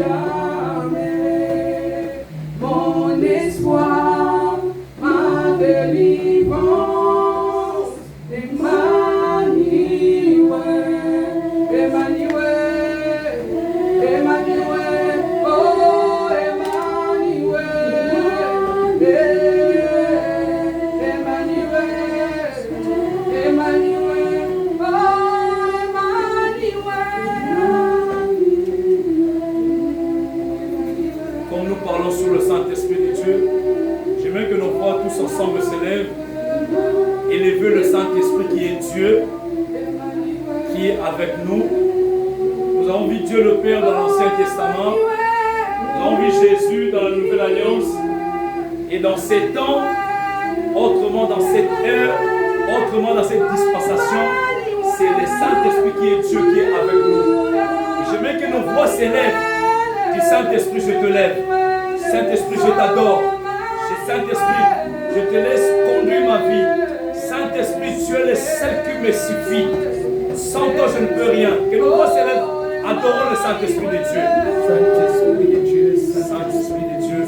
jamais. Mon espoir, ma délivrance, Emmanuel, Emmanuel, Emmanuel, oh Emmanuel, Emmanuel, Emmanuel, oh Emmanuel. Comme nous parlons sur le Saint-Esprit de Dieu, j'aimerais que nos voix tous ensemble s'élèvent. Élevez le Saint-Esprit qui est Dieu, qui est avec nous. Nous avons vu Dieu le Père dans l'Ancien Testament. Nous avons vu Jésus dans la Nouvelle Alliance. Et dans ces temps, autrement dans cette ère, autrement dans cette dispensation, c'est le Saint-Esprit qui est Dieu qui est avec nous. Et j'aimerais que nos voix s'élèvent. Dis Saint-Esprit, je te lève. Saint-Esprit, je t'adore. Saint-Esprit, je te laisse conduire ma vie. Saint-Esprit, tu es le seul qui me suffit. Sans toi, je ne peux rien. Que nos voix s'élèvent. Adorons le Saint-Esprit de Dieu. Saint-Esprit de Dieu. Saint-Esprit de Dieu.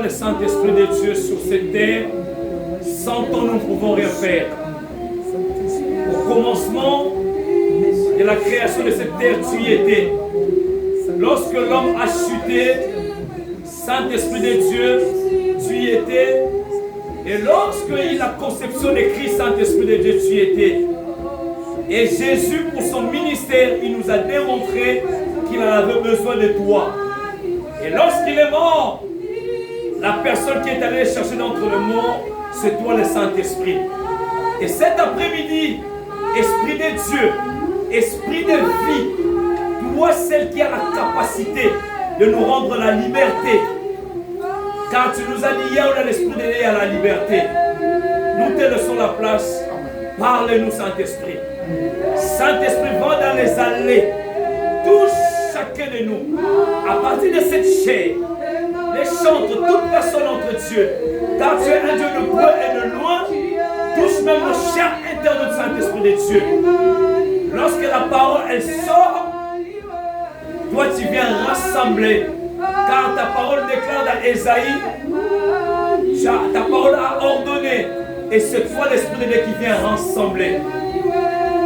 Saint-Esprit de Dieu sur cette terre, sans toi nous ne pouvons rien faire. Au commencement de la création de cette terre, tu y étais. Lorsque l'homme a chuté, Saint-Esprit de Dieu, tu y étais. Et lorsqu'il y a la conception de Christ, Saint-Esprit de Dieu, tu y étais. Et Jésus, pour son ministère, il nous a démontré qu'il en avait besoin de toi. Et lorsqu'il est mort, la personne qui est allée chercher d'entre les morts, c'est toi le Saint-Esprit. Et cet après-midi, Esprit de Dieu, Esprit de vie, toi celle qui a la capacité de nous rendre la liberté. Car tu nous as dit hier, on a l'Esprit de Dieu à la liberté. Nous te laissons la place. Parle-nous, Saint-Esprit. Saint-Esprit, va dans les allées. Touche chacun de nous. À partir de cette chair, les chante toute personne entre Dieu. Car tu es un Dieu de près et de loin. Touche même le chair interne du Saint-Esprit de Dieu. Lorsque la parole, elle sort, toi tu viens rassembler. Car ta parole déclare dans Ésaïe, ta parole a ordonné. Et cette fois, l'Esprit de Dieu qui vient rassembler.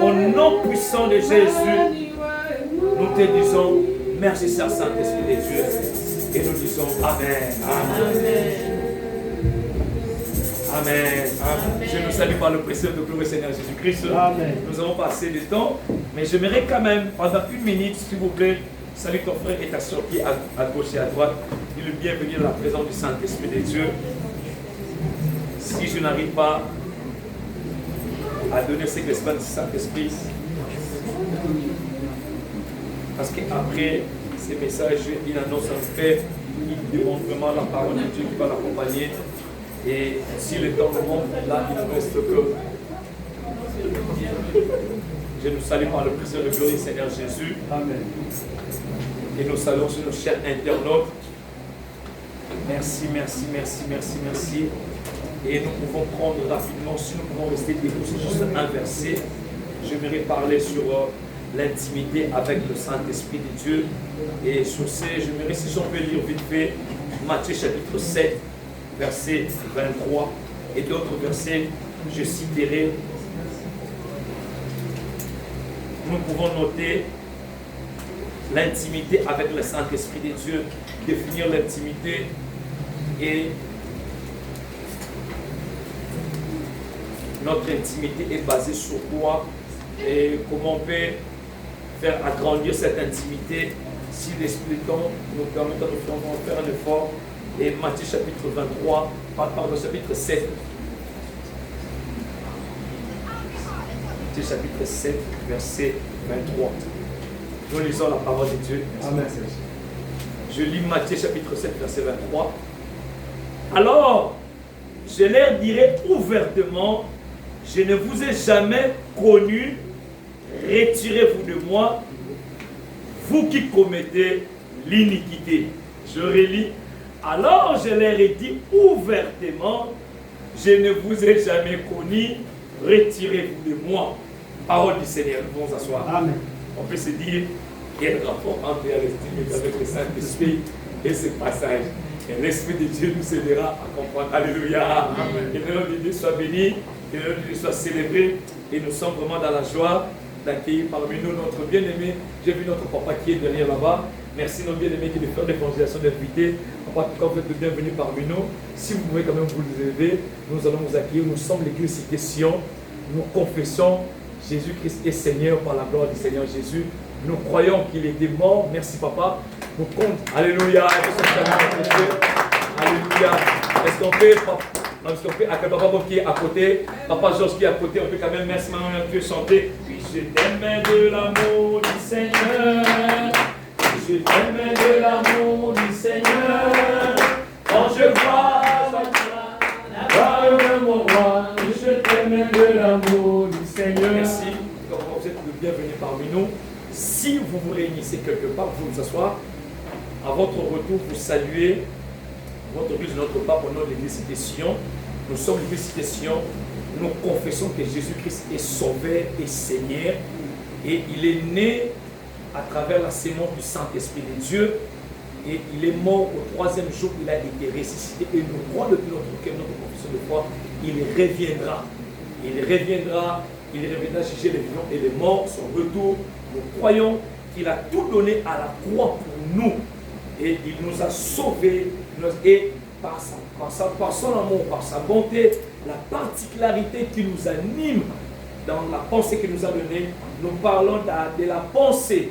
Au nom puissant de Jésus, nous te disons merci, Saint-Esprit de Dieu. Et nous disons Amen. Amen. Amen. Amen. Je nous salue par le précieux de gloire Seigneur Jésus-Christ. Amen. Nous avons passé du temps, mais j'aimerais quand même, pendant une minute, s'il vous plaît, saluer ton frère et ta soeur qui est à gauche et à droite. Dis le bienvenue dans la présence du Saint-Esprit de Dieu. Si je n'arrive pas à donner ce que l'Esprit du Saint-Esprit, parce qu'après ces messages, il annonce un fait, il demande vraiment la parole de Dieu qui va l'accompagner. Et si le temps nous manque, là, il ne reste que. Je nous salue par le précieux de gloire, Seigneur Jésus. Amen. Et nous saluons sur nos chers internautes. Merci, merci, merci, merci, merci. Et nous pouvons prendre rapidement, si nous pouvons rester debout, c'est juste un verset. J'aimerais parler sur l'intimité avec le Saint-Esprit de Dieu. Et sur ce, j'aimerais, si on peut lire vite fait, Matthieu chapitre 7, verset 23, et d'autres versets, je citerai. Nous pouvons noter l'intimité avec le Saint-Esprit de Dieu, définir l'intimité et notre intimité est basée sur quoi et comment on peut faire agrandir cette intimité si l'Esprit de temps nous permet de faire un effort. Et Matthieu chapitre 23, pardon, chapitre 7. Matthieu chapitre 7, verset 23. Nous lisons la parole de Dieu. Amen. Je lis Matthieu chapitre 7, verset 23. Alors, je leur dirai ouvertement, je ne vous ai jamais connu, retirez-vous de moi, vous qui commettez l'iniquité. Je relis. Alors je leur ai dit ouvertement, je ne vous ai jamais connu, retirez-vous de moi. Parole du Seigneur, nous pouvons s'asseoir. Amen. On peut se dire, il y a un rapport entre l'intimité avec le Saint-Esprit et ce passage. Et l'Esprit de Dieu nous aidera à comprendre. Alléluia. Amen. Que le nom de Dieu soit béni, que le nom de Dieu soit célébré. Et nous sommes vraiment dans la joie d'accueillir parmi nous notre bien-aimé. J'ai vu notre papa qui est derrière là-bas. Merci nos bien-aimés qui nous font l'évangélisation d'invités. Papa, quand vous êtes le bienvenu parmi nous, si vous pouvez quand même vous lever, nous allons vous accueillir. Nous sommes l'église Cité Sion. Nous confessons Jésus-Christ est Seigneur par la gloire du Seigneur Jésus. Nous croyons qu'il était mort. Merci papa. Nous comptons. Alléluia. Alléluia. Est-ce qu'on peut, avec papa qui est à côté, papa Georges qui est à côté, on peut quand même, merci maman, on peut chanter. Puis je t'aime de l'amour du Seigneur. Puis je t'aime de l'amour du Seigneur. Quand je vois la gloire de mon roi, je t'aime de l'amour du Seigneur. Merci. Comme vous êtes le bienvenu parmi nous. Si vous vous réunissez quelque part, vous vous asseoir. À votre retour, vous saluez votre église de notre part au nom de l'église Cité Sion. Nous sommes l'église Cité Sion. Nous confessons que Jésus-Christ est sauveur et Seigneur. Et il est né à travers la sémence du Saint-Esprit de Dieu. Et il est mort au 3e jour, il a été ressuscité. Et nous croyons depuis notre cœur, notre confession de foi, il reviendra. Il reviendra juger les vivants et les morts. Son retour, nous croyons qu'il a tout donné à la croix pour nous. Et il nous a sauvés. Et par son amour, par sa bonté, la particularité qui nous anime dans la pensée qu'il nous a donnée, nous parlons de la pensée.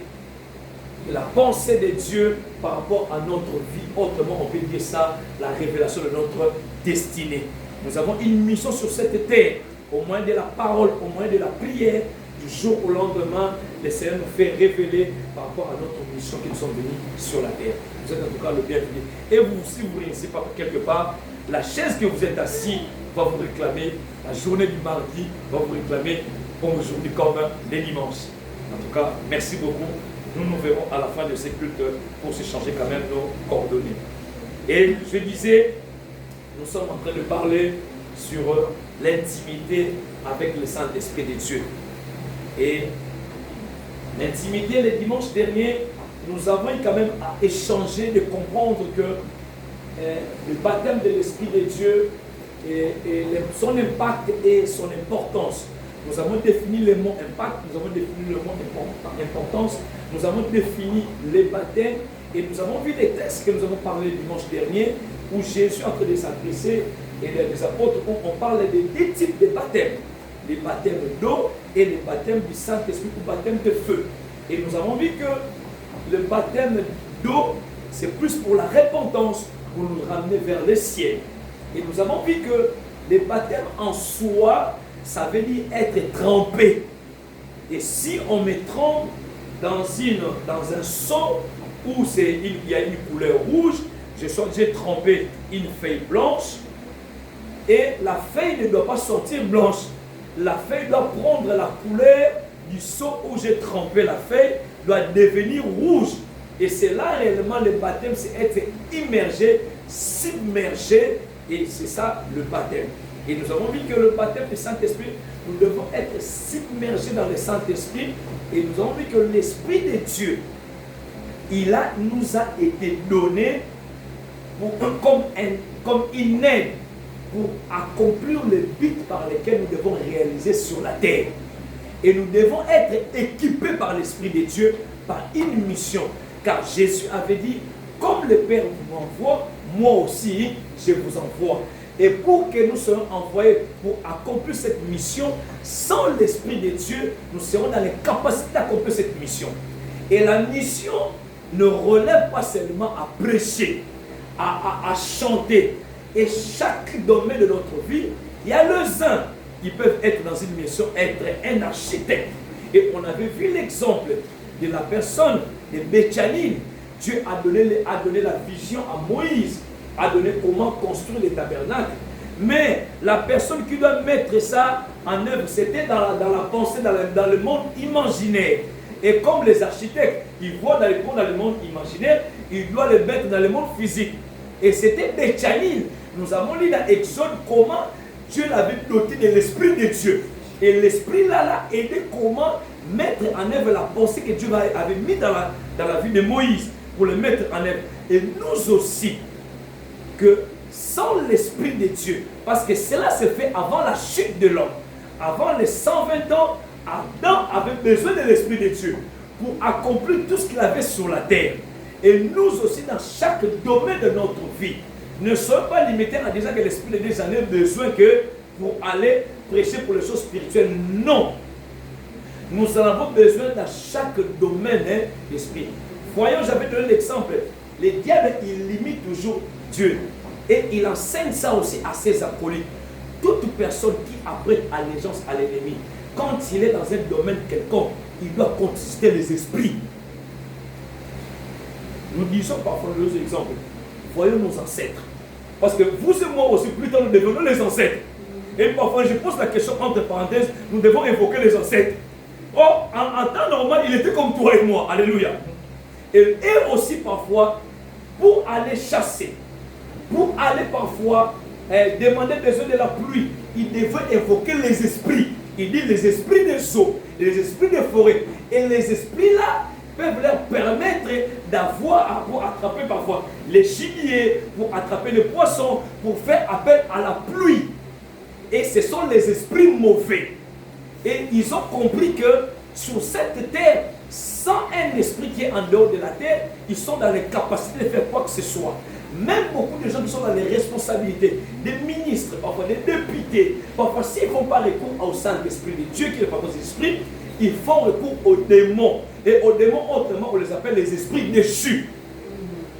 La pensée de Dieu par rapport à notre vie. Autrement, on peut dire ça, la révélation de notre destinée. Nous avons une mission sur cette terre, au moyen de la parole, au moyen de la prière, du jour au lendemain, le Seigneur nous fait révéler par rapport à notre mission qui nous sommes venus sur la terre. Vous êtes en tout cas le bienvenu. Et vous, si vous ne réunissez pas quelque part, la chaise que vous êtes assis va vous réclamer, la journée du mardi va vous réclamer comme aujourd'hui, comme les dimanches. En tout cas, merci beaucoup. Nous nous verrons à la fin de ces cultes pour s'échanger quand même nos coordonnées. Et je disais, nous sommes en train de parler sur l'intimité avec le Saint-Esprit de Dieu. Et l'intimité, le dimanche dernier, nous avons quand même à échanger, de comprendre que le baptême de l'Esprit de Dieu, son impact et son importance. Nous avons défini le mot impact, nous avons défini le mot importance, nous avons défini les baptêmes et nous avons vu des textes que nous avons parlé dimanche dernier où Jésus est en train de s'adresser et les apôtres, on parle des deux types de baptêmes, les baptêmes d'eau et les baptêmes du Saint-Esprit ou baptême de feu. Et nous avons vu que le baptême d'eau, c'est plus pour la repentance, pour nous ramener vers le ciel. Et nous avons vu que le baptême en soi, ça veut dire être trempé. Et si on me trempe dans un seau où il y a une couleur rouge, j'ai trempé une feuille blanche, et la feuille ne doit pas sortir blanche. La feuille doit prendre la couleur du seau où j'ai trempé la feuille, doit devenir rouge. Et c'est là réellement le baptême, c'est être immergé, submergé, et c'est ça le baptême. Et nous avons vu que le baptême du Saint-Esprit, nous devons être submergés dans le Saint-Esprit, et nous avons vu que l'Esprit de Dieu, nous a été donné comme une aide pour accomplir le but par lequel nous devons réaliser sur la terre. Et nous devons être équipés par l'Esprit de Dieu par une mission. Car Jésus avait dit, comme le Père vous m'envoie, moi aussi je vous envoie. Et pour que nous soyons envoyés pour accomplir cette mission, sans l'Esprit de Dieu, nous serons dans les capacités d'accomplir cette mission. Et la mission ne relève pas seulement à prêcher, à chanter. Et chaque domaine de notre vie, il y a les uns qui peuvent être dans une mission, être un architecte. Et on avait vu l'exemple de la personne de Béchaline. Dieu a donné la vision à Moïse, a donné comment construire les tabernacles. Mais la personne qui doit mettre ça en œuvre, c'était dans la pensée, dans le monde imaginaire. Et comme les architectes, ils voient dans le monde imaginaire, ils doivent le mettre dans le monde physique. Et c'était Béchaline. Nous avons lu dans Exode comment Dieu l'avait doté de l'Esprit de Dieu. Et l'Esprit là l'a aidé comment mettre en œuvre la pensée que Dieu avait mis dans la vie de Moïse pour le mettre en œuvre. Et nous aussi, que sans l'Esprit de Dieu, parce que cela se fait avant la chute de l'homme, avant les 120 ans, Adam avait besoin de l'Esprit de Dieu pour accomplir tout ce qu'il avait sur la terre. Et nous aussi, dans chaque domaine de notre vie, ne soyons pas limités en disant que l'Esprit de Dieu en a besoin que pour aller prêcher pour les choses spirituelles. Non. Nous en avons besoin dans chaque domaine d'esprit. Voyons, j'avais donné l'exemple. Le diable, il limite toujours Dieu. Et il enseigne ça aussi à ses acolytes. Toute personne qui apprête allégeance à l'ennemi, quand il est dans un domaine quelconque, il doit consister les esprits. Nous disons parfois deux exemples. Voyons nos ancêtres. Parce que vous et moi aussi, plus tard, nous devenons les ancêtres. Et parfois, je pose la question entre parenthèses, nous devons évoquer les ancêtres. Or, en temps normal, il était comme toi et moi. Alléluia. Et aussi parfois, pour aller chasser, pour aller parfois demander besoin de la pluie, il devait évoquer les esprits. Il dit les esprits des eaux, les esprits des forêts. Et les esprits là peuvent leur permettre d'avoir, pour attraper parfois les gibiers, pour attraper les poissons, pour faire appel à la pluie. Et ce sont les esprits mauvais. Et ils ont compris que sur cette terre, sans un esprit qui est en dehors de la terre, ils sont dans les capacités de faire quoi que ce soit. Même beaucoup de gens qui sont dans les responsabilités, des ministres, parfois des députés, parfois s'ils ne font pas recours au Saint-Esprit de Dieu qui n'est pas dans l'esprit, ils font recours aux démons. Et aux démons, autrement, on les appelle les esprits déchus.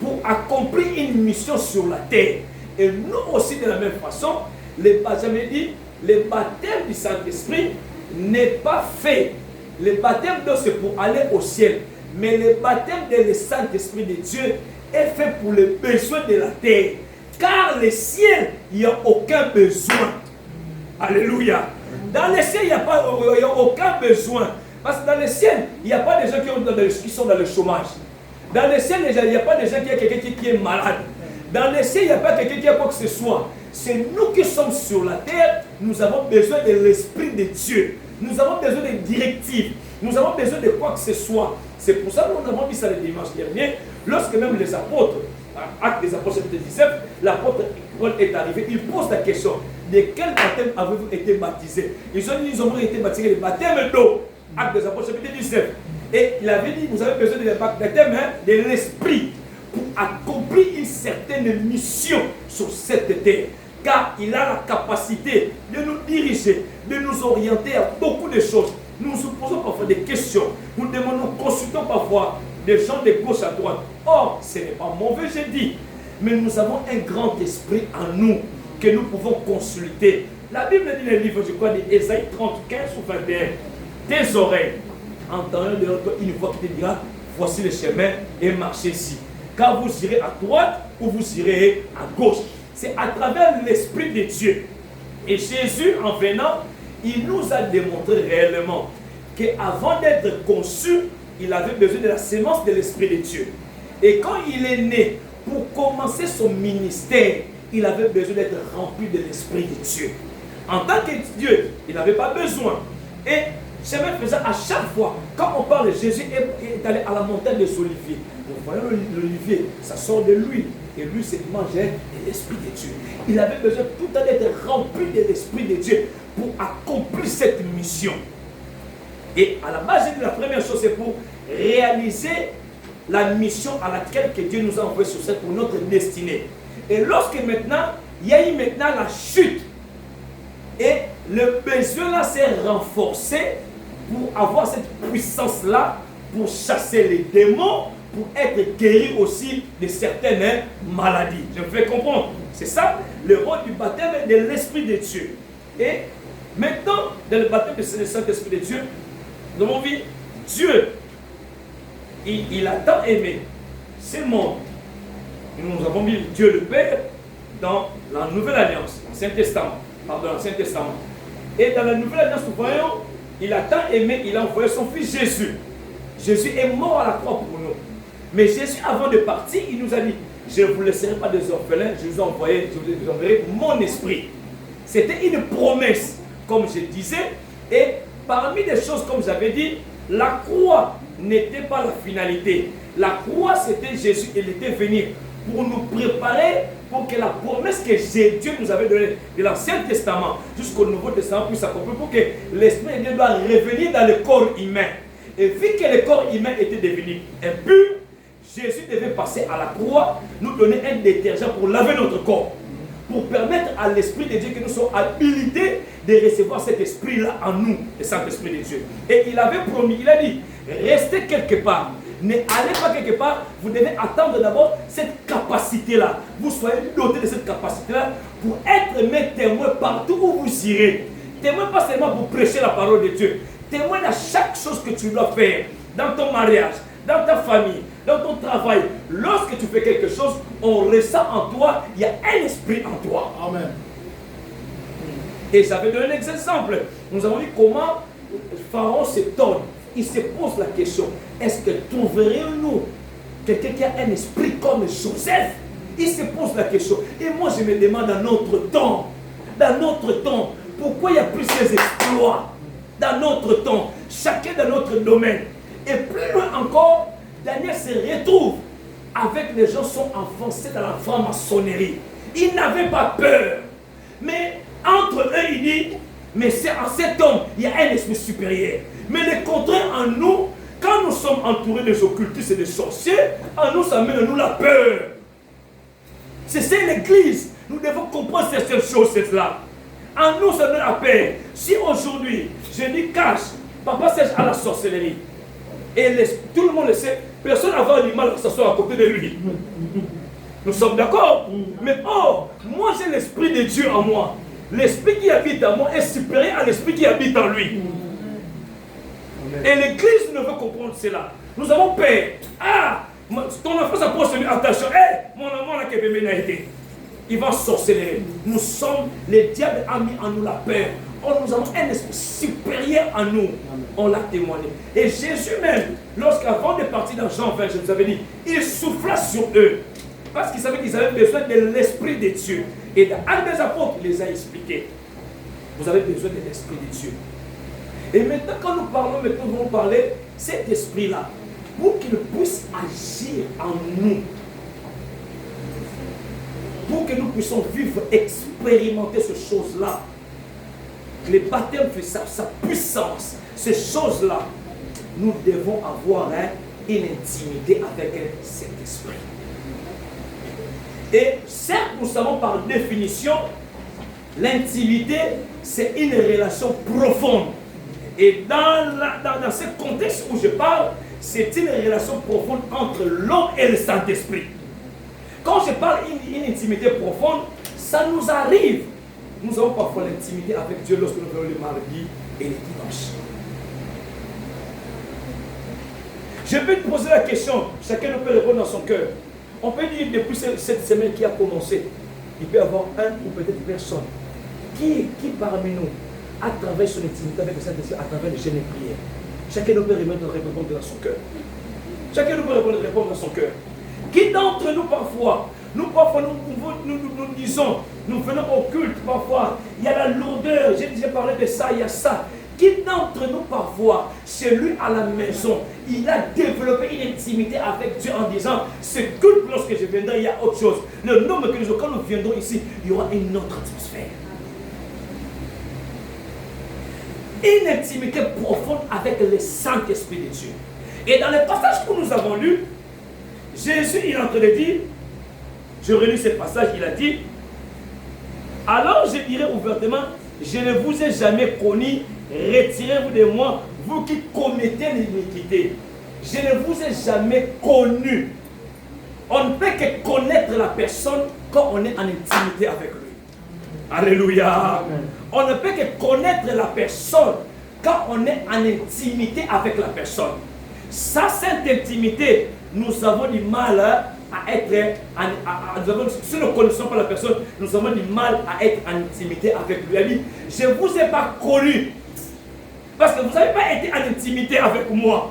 Pour accomplir une mission sur la terre. Et nous aussi, de la même façon, j'avais dit, le baptême du Saint-Esprit n'est pas fait. Le baptême, c'est pour aller au ciel. Mais le baptême de le Saint-Esprit de Dieu est fait pour les besoins de la terre. Car le ciel, il n'y a aucun besoin. Alléluia. Dans le ciel, il n'y a aucun besoin. Parce que dans le ciel, il n'y a pas de gens qui sont dans le chômage. Dans le ciel, il n'y a pas de gens qui ont quelqu'un qui est malade. Dans le ciel, il n'y a pas quelqu'un qui a quoi que ce soit. C'est nous qui sommes sur la terre, nous avons besoin de l'Esprit de Dieu. Nous avons besoin de directives. Nous avons besoin de quoi que ce soit. C'est pour ça que nous avons vu ça le dimanche dernier, lorsque même les apôtres, acte des apôtres chapitre 19, l'apôtre Paul est arrivé, il pose la question, de quel baptême avez-vous été baptisé? Ils ont dit, ils ont été baptisés le baptême d'eau. Acte des apôtres chapitre 19. Et il avait dit, vous avez besoin de baptême de l'esprit pour accomplir une certaine mission sur cette terre. Car il a la capacité de nous diriger, de nous orienter à beaucoup de choses. Nous nous posons parfois des questions. Nous demandons, consultons parfois des gens de gauche à droite. Or, ce n'est pas mauvais, j'ai dit. Mais nous avons un grand esprit en nous que nous pouvons consulter. La Bible dit dans le livre, je crois, d'Ésaïe 30, 15 ou 21. Tes oreilles entendront une voix qui te dira, voici le chemin et marchez-y. Car vous irez à droite ou vous irez à gauche. C'est à travers l'Esprit de Dieu. Et Jésus, en venant, il nous a démontré réellement qu'avant d'être conçu, il avait besoin de la sémence de l'Esprit de Dieu. Et quand il est né, pour commencer son ministère, il avait besoin d'être rempli de l'Esprit de Dieu. En tant que Dieu, il n'avait pas besoin. Et chemin faisant, à chaque fois, quand on parle de Jésus, est allé à la montagne des Oliviers. Nous voyons l'olivier, ça sort de l'huile. Et lui, c'est manger de l'Esprit de Dieu. Il avait besoin tout le temps d'être rempli de l'Esprit de Dieu pour accomplir cette mission. Et à la base, la première chose, c'est pour réaliser la mission à laquelle que Dieu nous a envoyé sur cette pour notre destinée. Et lorsque maintenant, il y a eu maintenant la chute, et le besoin là s'est renforcé pour avoir cette puissance-là, pour chasser les démons, pour être guéri aussi de certaines maladies. Je me fais comprendre. C'est ça le rôle du baptême de l'Esprit de Dieu. Et maintenant, dans le baptême de Saint-Esprit de Dieu, nous avons vu Dieu, il a tant aimé ce monde. Nous avons vu Dieu le Père dans la Nouvelle Alliance, l'Ancien Testament. Pardon, l'Ancien Testament. Et dans la Nouvelle Alliance, nous voyons, il a tant aimé, il a envoyé son fils Jésus. Jésus est mort à la croix pour nous. Mais Jésus, avant de partir, il nous a dit, je ne vous laisserai pas des orphelins, je vous enverrai mon esprit. C'était une promesse, comme je disais. Et parmi les choses, comme j'avais dit, la croix n'était pas la finalité. La croix, c'était Jésus, il était venu pour nous préparer pour que la promesse que Dieu nous avait donnée de l'Ancien Testament jusqu'au Nouveau Testament puisse s'accomplir, pour que l'Esprit de Dieu doit revenir dans le corps humain. Et vu que le corps humain était devenu impur, Jésus devait passer à la croix, nous donner un détergent pour laver notre corps, pour permettre à l'Esprit de Dieu que nous soyons habilités de recevoir cet esprit-là en nous, le Saint-Esprit de Dieu. Et il avait promis, il a dit, restez quelque part. Ne allez pas quelque part, vous devez attendre d'abord cette capacité-là. Vous soyez dotés de cette capacité-là pour être mes témoins partout où vous irez. Témoin pas seulement pour prêcher la parole de Dieu. Témoin à chaque chose que tu dois faire, dans ton mariage, dans ta famille, dans ton travail. Lorsque tu fais quelque chose, on ressent en toi, il y a un esprit en toi. Amen. Et j'avais donné un exemple. Nous avons vu comment Pharaon s'étonne. Il se pose la question, est-ce que trouverions-nous quelqu'un qui a un esprit comme Joseph? Il se pose la question. Et moi je me demande dans notre temps, pourquoi il n'y a plus ces exploits dans notre temps, chacun dans notre domaine. Et plus loin encore, Daniel se retrouve avec les gens qui sont enfoncés dans la franc-maçonnerie. Ils n'avaient pas peur. Mais entre eux, il dit, mais c'est en cet homme, il y a un esprit supérieur. Mais le contraire en nous, quand nous sommes entourés des occultistes et des sorciers, en nous, ça mène à nous la peur. C'est ça l'église. Nous devons comprendre certaines choses, là. En nous, ça donne la peur. Si aujourd'hui, je dis cache, papa sèche à la sorcellerie, et tout le monde le sait, personne n'a pas du mal à s'asseoir à côté de lui. Nous sommes d'accord? Mais oh, moi j'ai l'esprit de Dieu en moi. L'esprit qui habite en moi est supérieur à l'esprit qui habite en lui. Et l'église ne veut comprendre cela. Nous avons peur. Ah, ton enfant s'approche de lui. Attention, mon enfant n'a qu'à été. Il va sorceller. Nous sommes, les diables a mis en nous la peur. Oh, nous avons un esprit supérieur en nous. On l'a témoigné. Et Jésus même, lorsqu'avant de partir dans Jean 20, je vous avais dit, il souffla sur eux. Parce qu'il savait qu'ils avaient besoin de l'esprit de Dieu. Et dans un des apôtres, il les a expliqués. Vous avez besoin de l'esprit de Dieu. Et maintenant, quand nous parlons, nous allons parler cet esprit-là, pour qu'il puisse agir en nous. Pour que nous puissions vivre, expérimenter ces choses-là. Le baptême fait sa puissance. Ces choses-là, nous devons avoir une intimité avec cet esprit. Et certes, nous savons par définition, l'intimité, c'est une relation profonde. Et dans ce contexte où je parle, c'est une relation profonde entre l'homme et le Saint-Esprit. Quand je parle d'une intimité profonde, Ça nous arrive. Nous avons parfois l'intimité avec Dieu lorsque nous faisons le mardi et les dimanches. Je peux te poser la question, chacun peut répondre dans son cœur. On peut dire depuis cette semaine qui a commencé, il peut y avoir un ou peut-être personne qui parmi nous a travaillé son intimité avec le Saint-Esprit à travers les chaînes de prière. Chacun peut répondre dans son cœur. Chacun peut répondre dans son cœur. Qui d'entre nous parfois nous disons, nous venons au culte parfois, il y a la lourdeur, j'ai déjà parlé de ça, il y a ça. Qui d'entre nous parfois, chez lui à la maison, il a développé une intimité avec Dieu en disant, ce culte lorsque je viendrai, il y a autre chose. Le nombre que nous, quand nous viendrons ici, il y aura une autre atmosphère. Une intimité profonde avec le Saint-Esprit de Dieu. Et dans le passage que nous avons lu, Jésus, il est en train de dire, je relis ce passage, il a dit, alors je dirai ouvertement, je ne vous ai jamais connu, retirez-vous de moi, vous qui commettez l'iniquité. Je ne vous ai jamais connu. On ne peut que connaître la personne quand on est en intimité avec lui. Alléluia. Amen. On ne peut que connaître la personne quand on est en intimité avec la personne. Ça, cette intimité, nous avons du mal à être, si nous ne connaissons pas la personne, nous avons du mal à être en intimité avec lui. Il dit, je ne vous ai pas connu, parce que vous n'avez pas été en intimité avec moi.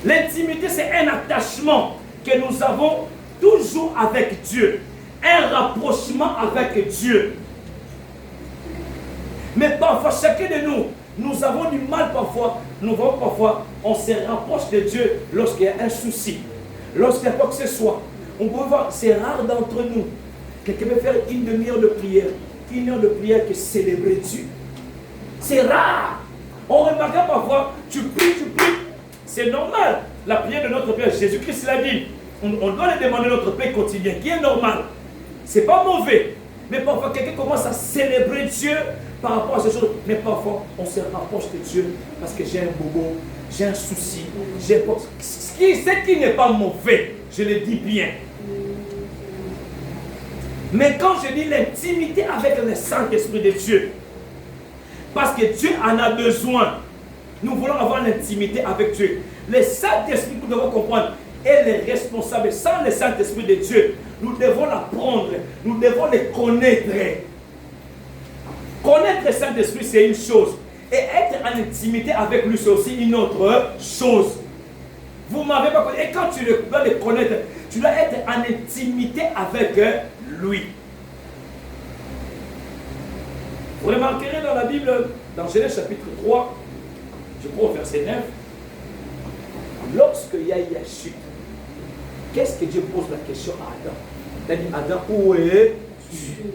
L'intimité, c'est un attachement que nous avons toujours avec Dieu, un rapprochement avec Dieu. Mais parfois, chacun de nous, nous avons du mal parfois, on se rapproche de Dieu lorsqu'il y a un souci, lorsqu'il y a quoi que ce soit. On peut voir, c'est rare d'entre nous. Quelqu'un peut faire une demi-heure de prière, que célébrer Dieu. C'est rare. On remarque parfois, tu pries, c'est normal. La prière de notre Père, Jésus-Christ l'a dit. On doit lui demander notre paix quotidien, qui est normal. C'est pas mauvais. Mais parfois, quelqu'un commence à célébrer Dieu par rapport à ces choses. Mais parfois, on se rapproche de Dieu parce que j'ai un bobo, j'ai un souci, ce qui n'est pas mauvais, je le dis bien. Mais quand je dis l'intimité avec le Saint-Esprit de Dieu, parce que Dieu en a besoin, nous voulons avoir l'intimité avec Dieu. Le Saint-Esprit, nous devons comprendre, est le responsable. Sans le Saint-Esprit de Dieu, nous devons l'apprendre, nous devons le connaître. Connaître le Saint-Esprit, c'est une chose. Et être en intimité avec lui, c'est aussi une autre chose. Vous ne m'avez pas connu. Et quand tu dois le connaître, tu dois être en intimité avec lui. Vous remarquerez dans la Bible, dans Genèse chapitre 3, je crois au verset 9, lorsque Yahya chute, qu'est-ce que Dieu pose la question à Adam? Il a dit, Adam, où est Dieu?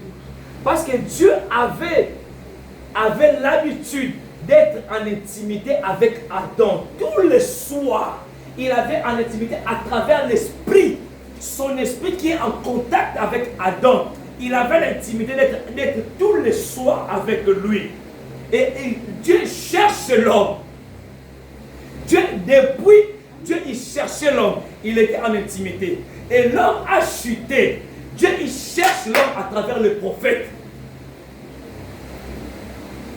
Parce que Dieu avait l'habitude d'être en intimité avec Adam. Tous les soirs, il avait en intimité à travers l'esprit. Son esprit qui est en contact avec Adam. Il avait l'intimité d'être tous les soirs avec lui. Et Dieu cherche l'homme. Depuis Dieu, il cherchait l'homme. Il était en intimité. Et l'homme a chuté. Dieu, il cherche l'homme à travers le prophète.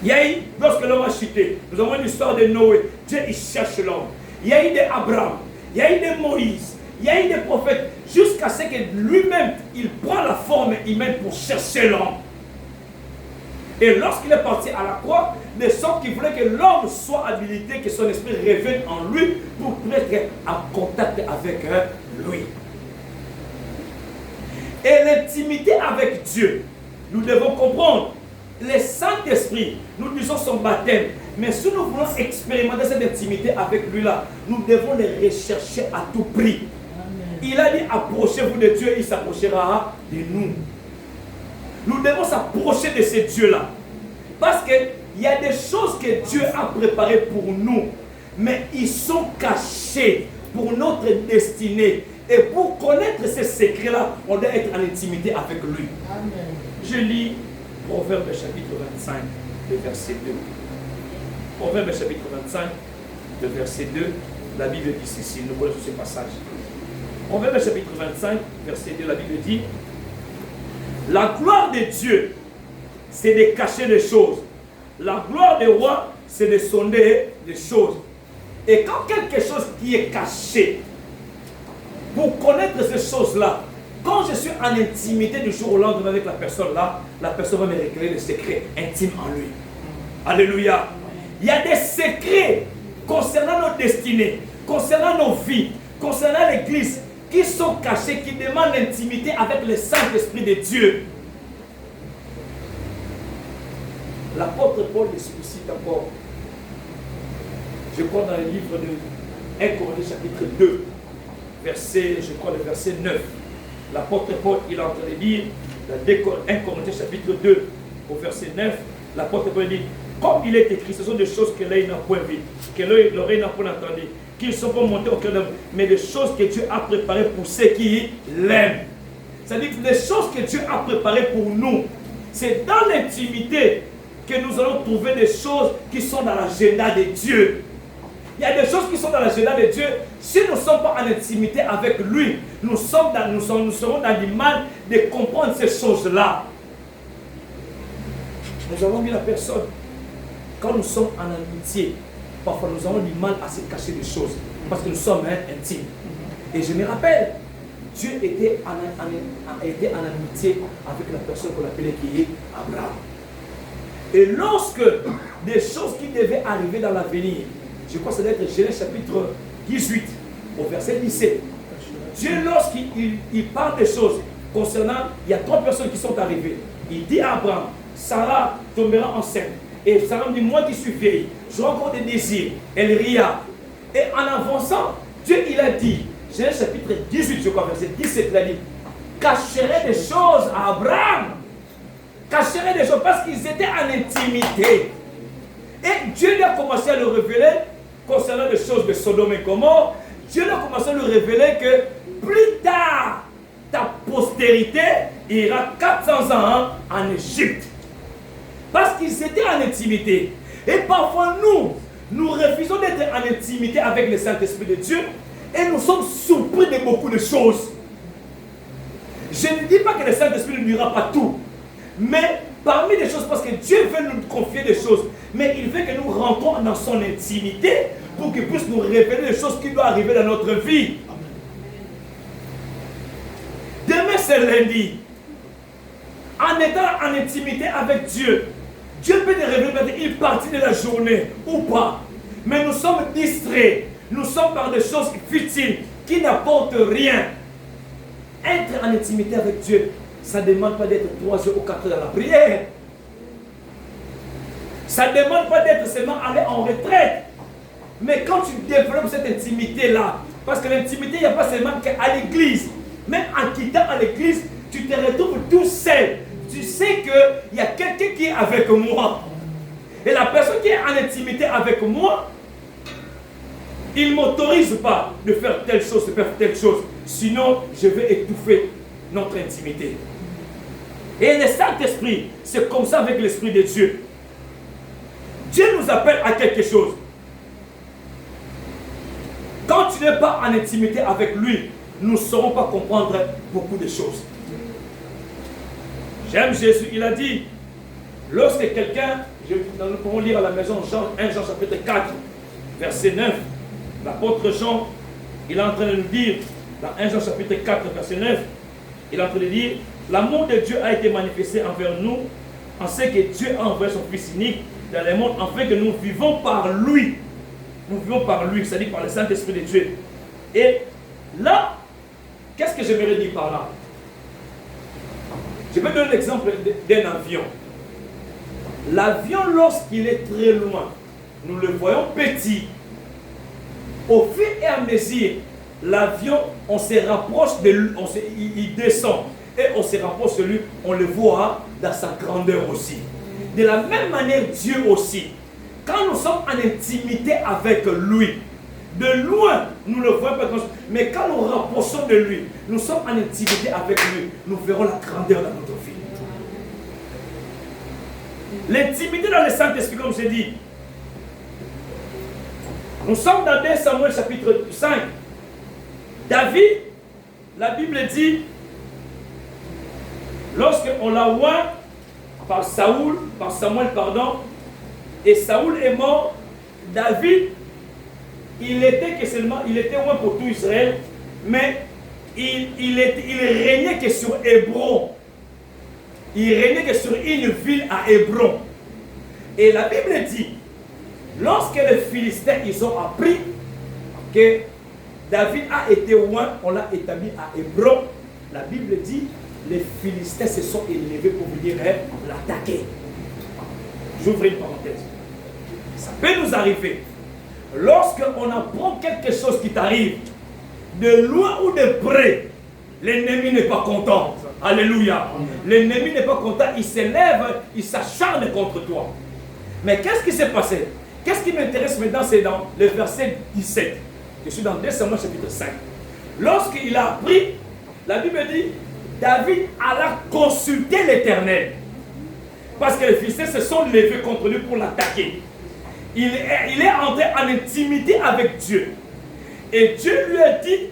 Il y a eu, lorsque l'homme a chuté, nous avons une histoire de Noé. Dieu, il cherche l'homme. Il y a eu d'Abraham. Il y a eu de Moïse. Il y a eu des prophètes. Jusqu'à ce que lui-même, il prend la forme humaine pour chercher l'homme. Et lorsqu'il est parti à la croix, de sorte qu'il voulait que l'homme soit habilité, que son esprit revienne en lui pour être en contact avec lui. Et l'intimité avec Dieu, nous devons comprendre, le Saint-Esprit, nous disons son baptême, mais si nous voulons expérimenter cette intimité avec lui là, nous devons le rechercher à tout prix. Amen. Il a dit, approchez-vous de Dieu, il s'approchera de nous. Nous devons s'approcher de ce Dieu-là. Parce qu'il y a des choses que Dieu a préparées pour nous, mais ils sont cachés pour notre destinée. Et pour connaître ces secrets-là, on doit être en intimité avec lui. Amen. Je lis Proverbe chapitre 25, le verset 2. Proverbe chapitre 25, le verset 2. La Bible dit ceci, nous voyons ce passage. Proverbe chapitre 25, verset 2, la Bible dit, la gloire de Dieu, c'est de cacher les choses. La gloire des rois, c'est de sonder les choses. Et quand quelque chose qui est caché, pour connaître ces choses-là, quand je suis en intimité du jour au lendemain avec la personne là, la personne va me révéler des secrets intimes en lui. Alléluia. Il y a des secrets concernant nos destinées, concernant nos vies, concernant l'Église, qui sont cachés, qui demandent l'intimité avec le Saint-Esprit de Dieu. L'apôtre Paul explicite encore, je crois dans le livre de 1 Corinthiens chapitre 2, je crois le verset 9. L'apôtre Paul, il est en train de dire, dans 1 Corinthiens chapitre 2, au verset 9, l'apôtre Paul dit, comme il est écrit, ce sont des choses que l'œil n'a point vues, que l'oreille n'a point entendu, qui ne sont pas montées au cœur d'homme, mais des choses que Dieu a préparées pour ceux qui l'aiment. C'est-à-dire que les choses que Dieu a préparées pour nous, c'est dans l'intimité que nous allons trouver des choses qui sont dans l'agenda de Dieu. Il y a des choses qui sont dans l'agenda de Dieu. Si nous ne sommes pas en intimité avec lui, nous serons dans du mal de comprendre ces choses-là. Nous avons vu la personne. Quand nous sommes en amitié, parfois nous avons du mal à se cacher des choses. Parce que nous sommes intimes. Et je me rappelle, Dieu était en amitié avec la personne qu'on appelait qui est Abraham. Et lorsque des choses qui devaient arriver dans l'avenir, je crois que ça doit être Genèse chapitre 18, au verset 17. Dieu, lorsqu'il parle des choses concernant, il y a 3 personnes qui sont arrivées. Il dit à Abraham, Sarah tombera enceinte. Et Sarah me dit, moi qui suis vieille, j'aurai encore des désirs. Elle ria. Et en avançant, Dieu il a dit, Genèse chapitre 18, je crois, verset 17, il a dit, cacherai des choses à Abraham. Cacherait des choses parce qu'ils étaient en intimité. Et Dieu lui a commencé à le révéler concernant les choses de Sodome et Gomorrhe. Dieu lui a commencé à le révéler que plus tard, ta postérité ira 400 ans en Égypte. Parce qu'ils étaient en intimité. Et parfois nous refusons d'être en intimité avec le Saint-Esprit de Dieu et nous sommes surpris de beaucoup de choses. Je ne dis pas que le Saint-Esprit ne dira pas tout. Mais parmi les choses, parce que Dieu veut nous confier des choses, mais il veut que nous rentrons dans son intimité pour qu'il puisse nous révéler les choses qui doivent arriver dans notre vie. Demain c'est lundi. En étant en intimité avec Dieu, Dieu peut nous révéler une partie de la journée ou pas. Mais nous sommes distraits. Nous sommes par des choses futiles qui n'apportent rien. Être en intimité avec Dieu, ça ne demande pas d'être 3 heures ou 4 heures dans la prière. Ça ne demande pas d'être seulement aller en retraite. Mais quand tu développes cette intimité-là, parce que l'intimité, il n'y a pas seulement qu'à l'église. Même en quittant à l'église, tu te retrouves tout seul. Tu sais qu'il y a quelqu'un qui est avec moi. Et la personne qui est en intimité avec moi, il ne m'autorise pas de faire telle chose, de faire telle chose. Sinon, je vais étouffer notre intimité. Et le Saint-Esprit, c'est comme ça avec l'Esprit de Dieu. Dieu nous appelle à quelque chose. Quand tu n'es pas en intimité avec lui, nous ne saurons pas comprendre beaucoup de choses. J'aime Jésus, il a dit, lorsque quelqu'un, nous pouvons lire à la maison 1 Jean chapitre 4, verset 9, l'apôtre Jean, il est en train de nous dire, dans 1 Jean chapitre 4, verset 9, il est en train de dire, l'amour de Dieu a été manifesté envers nous, en ce que Dieu a envoyé son Fils unique dans le monde, afin que nous vivons par lui. Nous vivons par lui, c'est-à-dire par le Saint-Esprit de Dieu. Et là, qu'est-ce que j'aimerais dire par là? Je vais donner l'exemple d'un avion. L'avion, lorsqu'il est très loin, nous le voyons petit. Au fur et à mesure, l'avion, on se rapproche de lui, il descend. Et on se rapproche de lui, on le voit dans sa grandeur aussi. De la même manière, Dieu aussi. Quand nous sommes en intimité avec lui, de loin, nous le voyons pas, mais quand nous rapprochons de lui, nous sommes en intimité avec lui, nous verrons la grandeur dans notre vie. L'intimité dans le Saint-Esprit, comme je dis. Nous sommes dans 2 Samuel chapitre 5. David, la Bible dit, lorsqu'on l'a oint par Samuel, et Saoul est mort, David, il était oint pour tout Israël, mais il régnait que sur Hébron. Il régnait que sur une ville à Hébron. Et la Bible dit, lorsque les Philistins ils ont appris que David a été oint, on l'a établi à Hébron, la Bible dit, les Philistins se sont élevés pour venir l'attaquer. J'ouvre une parenthèse. Ça peut nous arriver, lorsqu'on apprend quelque chose qui t'arrive, de loin ou de près, l'ennemi n'est pas content. Alléluia. L'ennemi n'est pas content, il s'élève, il s'acharne contre toi. Mais qu'est-ce qui s'est passé? Qu'est-ce qui m'intéresse maintenant? C'est dans le verset 17. Je suis dans 2 Samuel chapitre 5. Lorsqu'il a appris, la Bible dit, David alla consulter l'Éternel. Parce que les Philistins se sont levés contre lui pour l'attaquer. Il est entré en intimité avec Dieu. Et Dieu lui a dit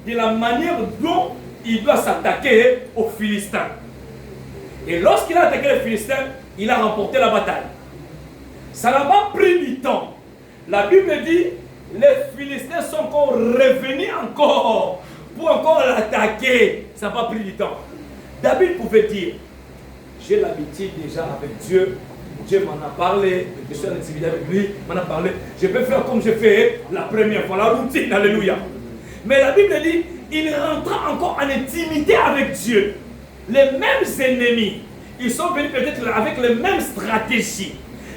de la manière dont il doit s'attaquer aux Philistins. Et lorsqu'il a attaqué les Philistins, il a remporté la bataille. Ça n'a pas pris du temps. La Bible dit, les Philistins sont encore revenus pour encore l'attaquer. Ça n'a pas pris du temps. David pouvait dire, j'ai l'habitude déjà avec Dieu. Dieu m'en a parlé, je suis en intimité avec lui, m'en a parlé. Je peux faire comme j'ai fait la première fois, la routine, alléluia. Mais la Bible dit, il rentra encore en intimité avec Dieu. Les mêmes ennemis, ils sont venus peut-être avec les mêmes stratégies.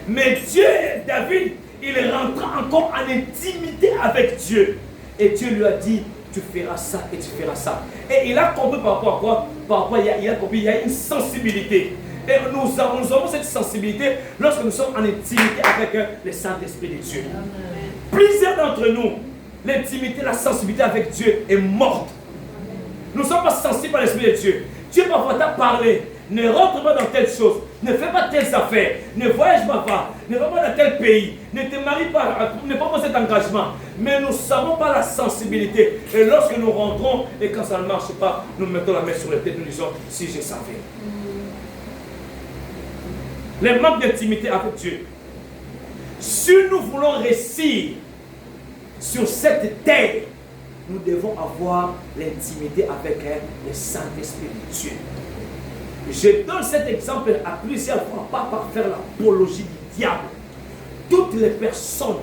Mais Dieu, David, il rentra encore en intimité avec Dieu. Et Dieu lui a dit, tu feras ça et tu feras ça. Et il a compris par rapport à quoi? Par rapport, il a compris, il y a une sensibilité. Et nous avons cette sensibilité lorsque nous sommes en intimité avec le Saint-Esprit de Dieu. Plusieurs d'entre nous, l'intimité, la sensibilité avec Dieu est morte. Nous ne sommes pas sensibles à l'Esprit de Dieu. Dieu parfois t'a parlé. Ne rentre pas dans telle chose. Ne fais pas telles affaires. Ne voyage pas. Ne va pas dans tel pays. Ne te marie pas. Ne prends pas cet engagement. Mais nous ne savons pas la sensibilité. Et lorsque nous rentrons, et quand ça ne marche pas, nous mettons la main sur la tête. Nous disons, si je savais. Les manques d'intimité avec Dieu. Si nous voulons réussir sur cette terre, nous devons avoir l'intimité avec le Saint-Esprit de Dieu. Je donne cet exemple à plusieurs fois, pas par faire l'apologie du diable. Toutes les personnes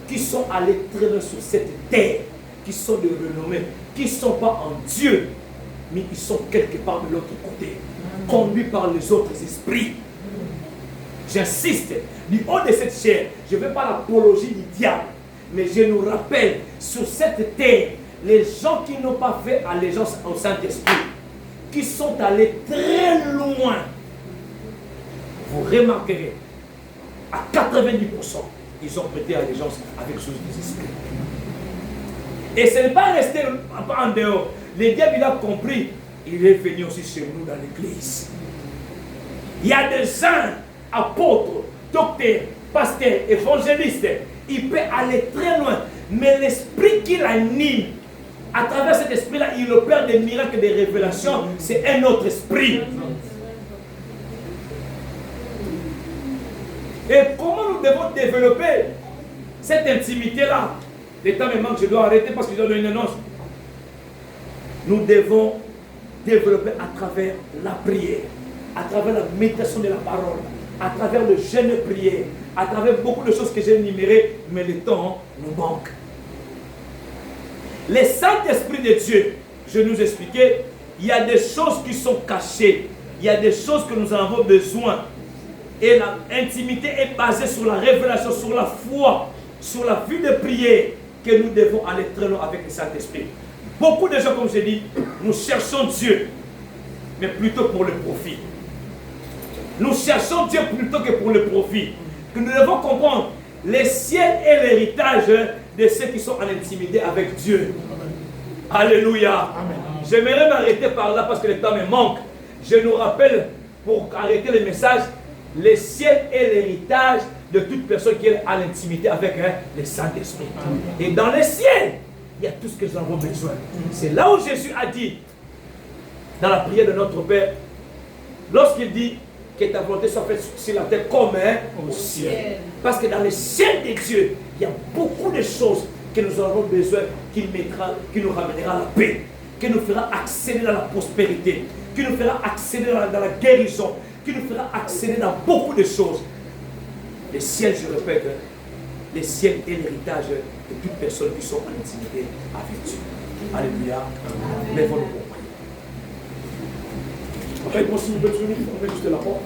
qui sont allées très loin sur cette terre, qui sont de renommée, qui ne sont pas en Dieu, mais qui sont quelque part de l'autre côté, conduits par les autres esprits. J'insiste, du haut de cette chair, je ne veux pas l'apologie du diable, mais je nous rappelle, sur cette terre, les gens qui n'ont pas fait allégeance au Saint-Esprit, qui sont allés très loin, vous remarquerez, à 90%, ils ont prêté allégeance avec Jésus des esprits. Et ce n'est pas resté en dehors. Le diable, il a compris, il est venu aussi chez nous dans l'église. Il y a des gens, apôtres, docteurs, pasteurs, évangélistes, il peut aller très loin, mais l'esprit qui l'anime, à travers cet esprit-là, il opère des miracles, des révélations, c'est un autre esprit. Et comment nous devons développer cette intimité-là? Le temps me manque, je dois arrêter parce que je dois donner une annonce. Nous devons développer à travers la prière, à travers la méditation de la parole, à travers le jeûne de prière, à travers beaucoup de choses que j'ai énumérées, mais le temps nous manque. Le Saint-Esprit de Dieu, je nous expliquais, il y a des choses qui sont cachées, il y a des choses que nous en avons besoin. Et l'intimité est basée sur la révélation, sur la foi, sur la vie de prière, que nous devons aller très loin avec le Saint-Esprit. Beaucoup de gens, comme je dis, nous cherchons Dieu, mais plutôt pour le profit. Nous cherchons Dieu plutôt que pour le profit. Que nous devons comprendre, le ciel est l'héritage de ceux qui sont en intimité avec Dieu. Alléluia. J'aimerais m'arrêter par là parce que le temps me manque. Je nous rappelle, pour arrêter le message, le ciel est l'héritage de toute personne qui est à l'intimité avec le Saint-Esprit. Et dans le ciel, il y a tout ce que nous avons besoin. C'est là où Jésus a dit, dans la prière de notre Père, lorsqu'il dit que ta volonté soit faite sur la terre comme au ciel. Parce que dans le ciel de Dieu, il y a beaucoup de choses que nous avons besoin qui nous ramènera à la paix, qui nous fera accéder dans la prospérité, qui nous fera accéder dans la guérison, qui nous fera accéder dans beaucoup de choses. Le ciel, je répète, le ciel est l'héritage de toutes personnes qui sont en intimité avec Dieu. Alléluia. Lève-nous pour prier. Après, si nous devons on met juste la porte.